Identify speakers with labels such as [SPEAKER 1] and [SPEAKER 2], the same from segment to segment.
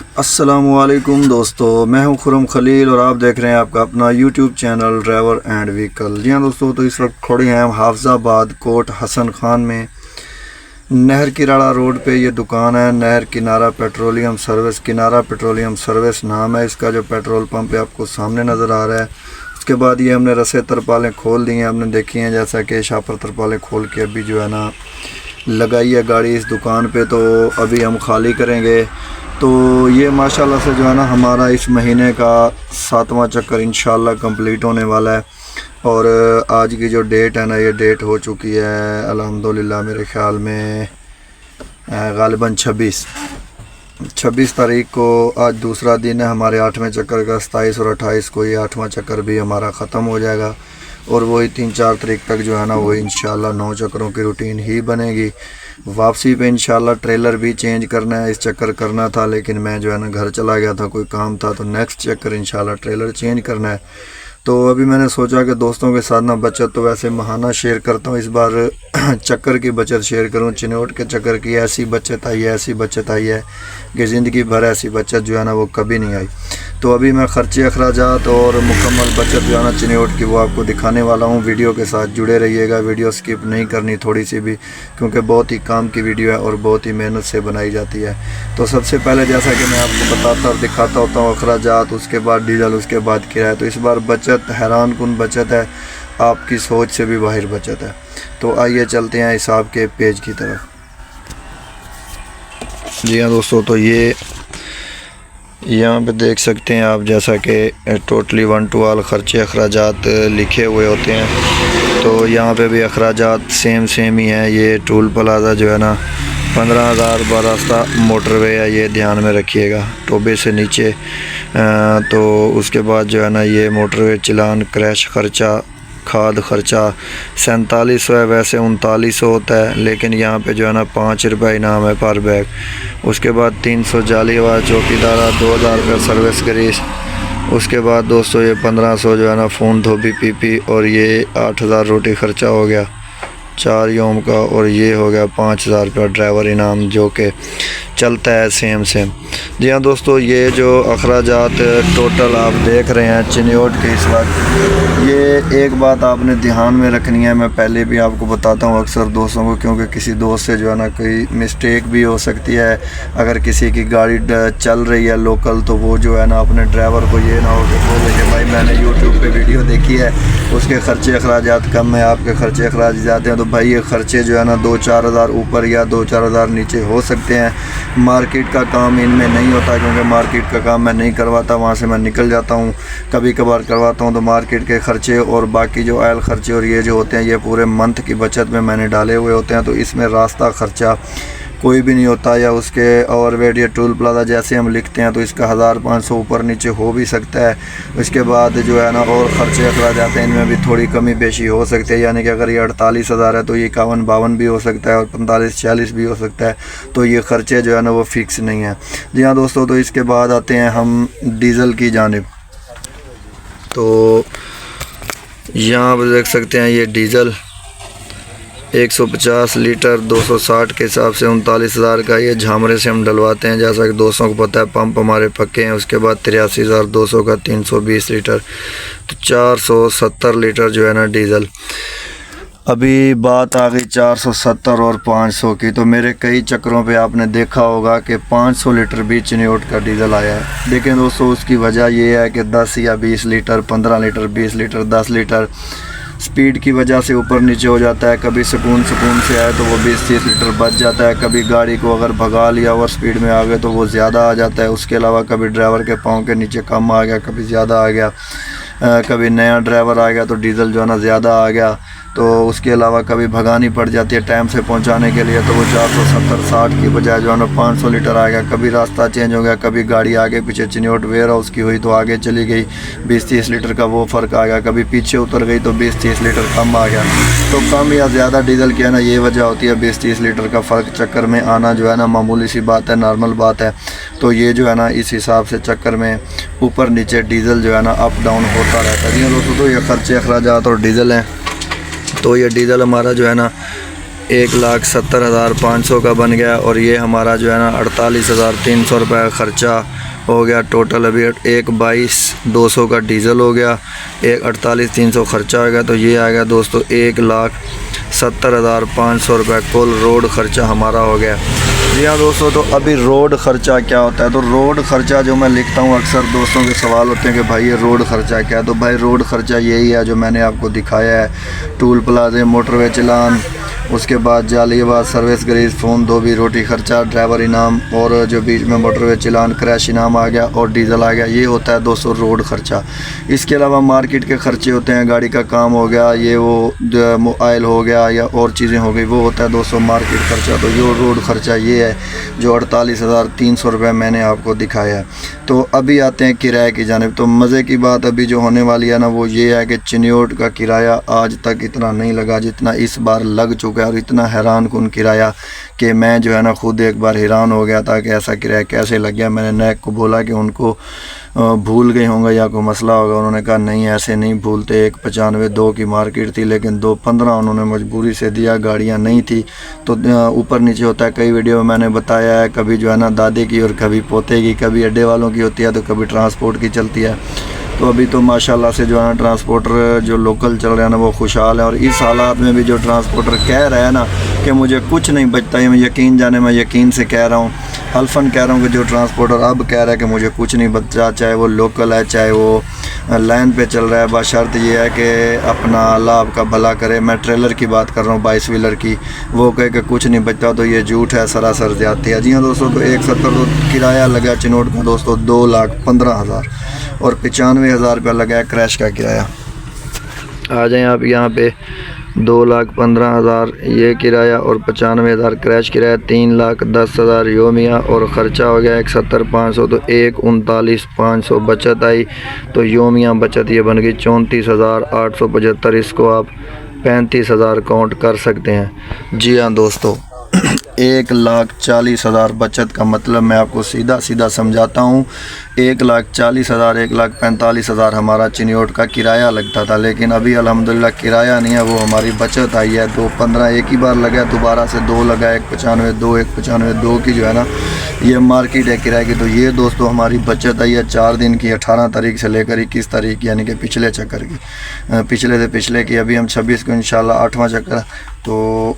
[SPEAKER 1] अस्सलामुअलैकुम दोस्तों, मैं हूं खुरम खलील और आप देख रहे हैं आपका अपना YouTube channel driver and vehicle. जी हाँ दोस्तों, तो इस वक्त खड़े हैं हम हाफजाबाद कोट हसन खान में नहर किराड़ा रोड पे ये दुकान है। नहर किनारा पेट्रोलियम सर्विस, किनारा पेट्रोलियम सर्विस नाम है इसका। जो पेट्रोल पंप है आपको सामने नज़र आ रहा है। उसके बाद ये हमने रस्से तरपालें खोल दी हैं, आपने देखी हैं जैसा कि शापर तरपालें खोल के अभी जो है ना लगाई है गाड़ी इस दुकान पे। तो अभी हम खाली करेंगे। तो ये माशाल्लाह से जो है ना हमारा इस महीने का 7वां चक्कर इंशाल्लाह कंप्लीट होने वाला है। और आज की जो डेट है ना, ये डेट हो चुकी है अल्हम्दुलिल्लाह मेरे ख़्याल में ग़ालिबन 26 तारीख को। आज दूसरा दिन है हमारे 8वें चक्कर का। 27 और 28 को ये 8वां चक्कर भी हमारा ख़त्म हो जाएगा। और वही 3-4 तारीख तक जो है ना वो इंशाल्लाह 9 चक्करों की रूटीन ही बनेगी। वापसी पे इंशाल्लाह ट्रेलर भी चेंज करना है। इस चक्कर करना था लेकिन मैं जो है ना घर चला गया था, कोई काम था। तो नेक्स्ट चक्कर इंशाल्लाह ट्रेलर चेंज करना है। तो अभी मैंने सोचा कि दोस्तों के साथ ना बचत तो वैसे महाना शेयर करता हूँ, इस बार चक्कर की बचत शेयर करूँ। चिन्होट के चक्कर की ऐसी बचत आई है, ऐसी बचत आई है कि ज़िंदगी भर ऐसी बचत जो है ना वो कभी नहीं आई। तो अभी मैं ख़र्चे अखराजात और मुकम्मल बचत जो है ना चिन्होट की वो आपको दिखाने वाला हूँ। वीडियो के साथ जुड़े रहिएगा, वीडियो स्किप नहीं करनी थोड़ी सी भी, क्योंकि बहुत ही काम की वीडियो है और बहुत ही मेहनत से बनाई जाती है। तो सबसे पहले जैसा कि मैं आपको बताता और दिखाता होता हूँ अखराजात, उसके बाद डीजल, उसके बाद किराया। तो इस बार बचत हैरान कुन बचत है, आपकी सोच से भी बाहर बचत है। तो आइए चलते हैं हिसाब के पेज की तरफ। जी हाँ दोस्तों, तो ये यहाँ पे देख सकते हैं आप जैसा कि टोटली 1 to ऑल ख़र्चे अखराजात लिखे हुए होते हैं। तो यहाँ पे भी अखराजात सेम ही हैं। ये टूल प्लाज़ा जो है ना 15,000 रास्ता मोटरवे है, ये ध्यान में रखिएगा, टोबे से नीचे। तो उसके बाद जो है ना ये मोटरवे चलान, क्रैश ख़र्चा, खाद ख़र्चा 4700 है, वैसे 3900 होता है, लेकिन यहाँ पे जो है ना 5 रुपये इनाम है पर बैग। उसके बाद 300 जाली आवाज़ चौकीदारा, 2000 रुपये सर्विस ग्रीस। उसके बाद दोस्तों ये 1500 जो है ना फ़ोन धोबी पीपी, और ये 8000 रोटी ख़र्चा हो गया 4 योम का। और ये हो गया 5000 रुपया ड्राइवर इनाम, जो कि चलता है सेम। जी हाँ दोस्तों, ये जो अखराजात टोटल आप देख रहे हैं चिन्होट के इस वक्त, ये एक बात आपने ध्यान में रखनी है। मैं पहले भी आपको बताता हूँ अक्सर दोस्तों को, क्योंकि किसी दोस्त से जो है ना कोई मिस्टेक भी हो सकती है। अगर किसी की गाड़ी चल रही है लोकल, तो वो जो है ना अपने ड्राइवर को ये ना हो कि बोले कि भाई मैंने यूट्यूब पे वीडियो देखी है, उसके ख़र्चे अखराजात कम है, आपके ख़र्चे अखराज ज़्यादा हैं। तो भाई ये ख़र्चे जो है ना 2-4 हज़ार ऊपर या 2-4 हज़ार नीचे हो सकते हैं। मार्केट का काम इनमें नहीं होता, क्योंकि मार्केट का काम मैं नहीं करवाता, वहाँ से मैं निकल जाता हूँ। कभी कभार करवाता हूँ। तो मार्केट के ख़र्चे और बाकी जो ऑयल ख़र्चे और ये जो होते हैं, ये पूरे मंथ की बचत में मैंने डाले हुए होते हैं। तो इसमें रास्ता ख़र्चा कोई भी नहीं होता, या उसके ओवरवेट या टूल प्लाज़ा जैसे हम लिखते हैं तो इसका 1500 ऊपर नीचे हो भी सकता है। उसके बाद जो है ना और ख़र्चे अखराज जाते हैं, इनमें भी थोड़ी कमी बेशी हो सकती है। यानी कि अगर ये 48,000 है तो ये 51-52 भी हो सकता है, और 45-46 भी हो सकता है। तो ये ख़र्चे जो है ना वो फ़िक्स नहीं है। जी हाँ दोस्तों, तो इसके बाद आते हैं हम डीज़ल की जानिब। तो यहाँ पर देख सकते हैं ये डीज़ल 150 लीटर 260 के हिसाब से 39,000 का। ये झामरे से हम डलवाते हैं, जैसा कि दोस्तों को पता है पंप हमारे पक्के हैं। उसके बाद 83,200 का 320 लीटर, तो 470 लीटर जो है ना डीज़ल। अभी बात आ गई 470 और 500 की। तो मेरे कई चक्करों पे आपने देखा होगा कि 500 लीटर भी चिन्होट का डीज़ल आया है। लेकिन दोस्तों उसकी वजह ये है कि 10 या 20 litre, 15 litre, 20 litre, 10 litre speed की वजह से ऊपर नीचे हो जाता है। कभी सुकून से आए तो वो 20-30 लीटर बच जाता है। कभी गाड़ी को अगर भगा लिया ओवर स्पीड में आ गए तो वो ज़्यादा आ जाता है। उसके अलावा कभी ड्राइवर के पाँव के नीचे कम आ गया, कभी ज़्यादा आ गया। कभी नया ड्राइवर आ गया तो डीज़ल जो है ना ज़्यादा आ गया। तो उसके अलावा कभी भगानी पड़ जाती है टाइम से पहुंचाने के लिए, तो वो 470-60 की बजाय जो है ना 500 लीटर आ गया। कभी रास्ता चेंज हो गया, कभी गाड़ी आगे पीछे चिन्होट वेयर हाउस की हुई तो आगे चली गई, 20-30 लीटर का वो फ़र्क आ गया। कभी पीछे उतर गई तो 20-30 लीटर कम आ गया। तो कम या ज़्यादा डीज़ल की है ना ये वजह होती है। 20-30 लीटर का फ़र्क चक्कर में आना जो है ना मामूली सी बात है, नॉर्मल बात है। तो ये जो है ना इस हिसाब से चक्कर में ऊपर नीचे डीज़ल जो है ना अप डाउन होता रहता है। जी दोस्तों, तो ये ख़र्चे अखराजात और डीज़ल हैं। तो ये डीज़ल हमारा जो है ना 1,70,500 का बन गया। और ये हमारा जो है ना 48,300 रुपये का ख़र्चा हो गया टोटल। अभी 1,22,200 का डीज़ल हो गया, 48,300 ख़र्चा हो गया। तो ये आ गया दोस्तों 1,70,500 रुपये कुल रोड ख़र्चा हमारा हो गया। जी हाँ दोस्तों, तो अभी रोड ख़र्चा क्या होता है? तो रोड ख़र्चा जो मैं लिखता हूँ, अक्सर दोस्तों के सवाल होते हैं कि भाई ये रोड ख़र्चा क्या है। तो भाई रोड ख़र्चा यही है जो मैंने आपको दिखाया है, टूल प्लाजे, मोटरवे चलान, उसके बाद जालीबाज, सर्विस ग्रीस, फ़ोन धोबी, रोटी ख़र्चा, ड्राइवर इनाम, और जो बीच में मोटरवे चलान, क्रैश इनाम आ गया और डीज़ल आ गया। ये होता है दोस्तों रोड ख़र्चा। इसके अलावा मार्केट के ख़र्चे होते हैं, गाड़ी का काम हो गया, ये वो ऑयल हो गया या और चीज़ें हो गई, वो होता है दोस्तों मार्केट ख़र्चा। तो ये रोड ख़र्चा ये है जो 48,300 रुपये मैंने आपको दिखाया है। तो अभी आते हैं किराए की जानिब। तो मज़े की बात अभी जो होने वाली है ना वो ये है कि चिन्योट का किराया आज तक इतना नहीं लगा जितना इस बार लग चुका है, और इतना हैरान कुन किराया कि मैं जो है ना खुद एक बार हैरान हो गया था कि ऐसा किराया कैसे लग गया। मैंने नैक को बोला कि उनको भूल गए होंगे या कोई मसला होगा। उन्होंने कहा नहीं ऐसे नहीं भूलते, 1,95,2 की मार्केट थी लेकिन 2,15 उन्होंने मजबूरी से दिया, गाड़ियां नहीं थी। तो ऊपर नीचे होता है, कई वीडियो में मैंने बताया है, कभी जो है ना दादे की और कभी पोते की, कभी अड्डे वालों की होती है तो कभी ट्रांसपोर्ट की चलती है। तो अभी तो माशाल्लाह से जो है ना ट्रांसपोर्टर जो लोकल चल रहे हैं ना वो खुशहाल है। और इस हालात में भी जो ट्रांसपोर्टर कह रहा है ना कि मुझे कुछ नहीं बचता, ये मैं यकीन जाने, मैं यकीन से कह रहा हूँ, हल्फन कह रहा हूँ कि जो ट्रांसपोर्टर अब कह रहा है कि मुझे कुछ नहीं बचा, चाहे वो लोकल है चाहे वो लाइन पे चल रहा है, बशर्त ये है कि अपना अल्लाह आपका भला करे। मैं ट्रेलर की बात कर रहा हूँ, 22 व्हीलर की, वो कहे कि कुछ नहीं बचता तो ये झूठ है, सरासर ज़्यादती है। जी हाँ दोस्तों, तो 1,70 किराया लगा चिनोट का दोस्तों 2,15,000 और 95,000 रुपया लगा है क्रैश का किराया। आ जाएं आप यहाँ पे, 2,15,000 ये किराया और 95,000 क्रैश किराया, 3,10,000 योमिया और ख़र्चा हो गया 71,500। तो 1,39,500 बचत आई। तो योमिया बचत ये बन गई 34,875। इसको आप 35,000 काउंट कर सकते हैं। जी हाँ दोस्तों, 1,40,000 बचत का मतलब मैं आपको सीधा सीधा समझाता हूँ। 1,40,000 1,45,000 हमारा चिन्योट का किराया लगता था, लेकिन अभी अल्हम्दुलिल्लाह किराया नहीं है, वो हमारी बचत आई है। 2,15 एक ही बार लगा, दोबारा से 2 लगा, 1,95,2 की जो है ना ये मार्केट है किराए की। तो ये दोस्तों हमारी बचत आई है 4 दिन की, 18 तारीख से लेकर 21 तारीख यानी कि पिछले चक्कर की, पिछले से पिछले की। अभी हम 26 को इंशाल्लाह 8वां चक्कर। तो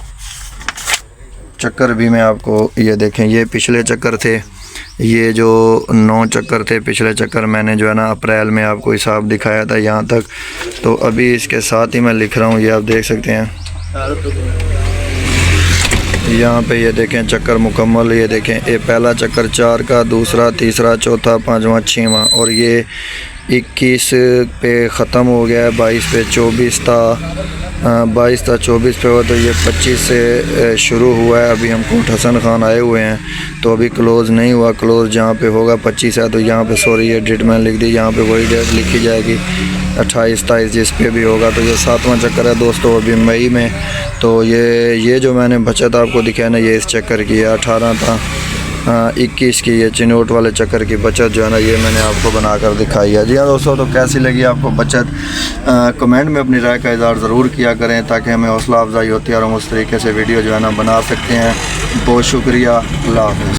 [SPEAKER 1] चक्कर भी मैं आपको ये देखें, ये पिछले चक्कर थे, ये जो 9 चक्कर थे पिछले चक्कर, मैंने जो है ना अप्रैल में आपको हिसाब दिखाया था यहाँ तक। तो अभी इसके साथ ही मैं लिख रहा हूँ, ये आप देख सकते हैं यहाँ पे, ये देखें चक्कर मुकम्मल। ये देखें, ये पहला चक्कर 4 का, दूसरा, तीसरा, चौथा, 5वां, 6वां, और ये 21 पे ख़त्म हो गया है, 22 पे 24 था, 22 था 24 पे हुआ। तो ये 25 से शुरू हुआ है। अभी हम कोट हसन खान आए हुए हैं तो अभी क्लोज़ नहीं हुआ। क्लोज़ जहाँ पे होगा 25 है, तो यहाँ पे सॉरी ये डेट मैंने लिख दी, यहाँ पे वही डेट लिखी जाएगी 28, 23 जिस पे भी होगा। तो ये 7वां चक्कर है दोस्तों अभी मई में। तो ये जो मैंने बचत आपको दिखाया ना, ये इस चक्कर की है, 18 था, 21 की ये चिनोट वाले चक्कर की बचत जो है ना ये मैंने आपको बनाकर दिखाई है। जी हाँ दोस्तों, तो कैसी लगी आपको बचत? कमेंट में अपनी राय का इज़हार ज़रूर किया करें ताकि हमें हौसला अफजाई होती है और हम उस तरीके से वीडियो जो है ना बना सकते हैं। बहुत शुक्रिया, अल्लाह हाफ़िज़।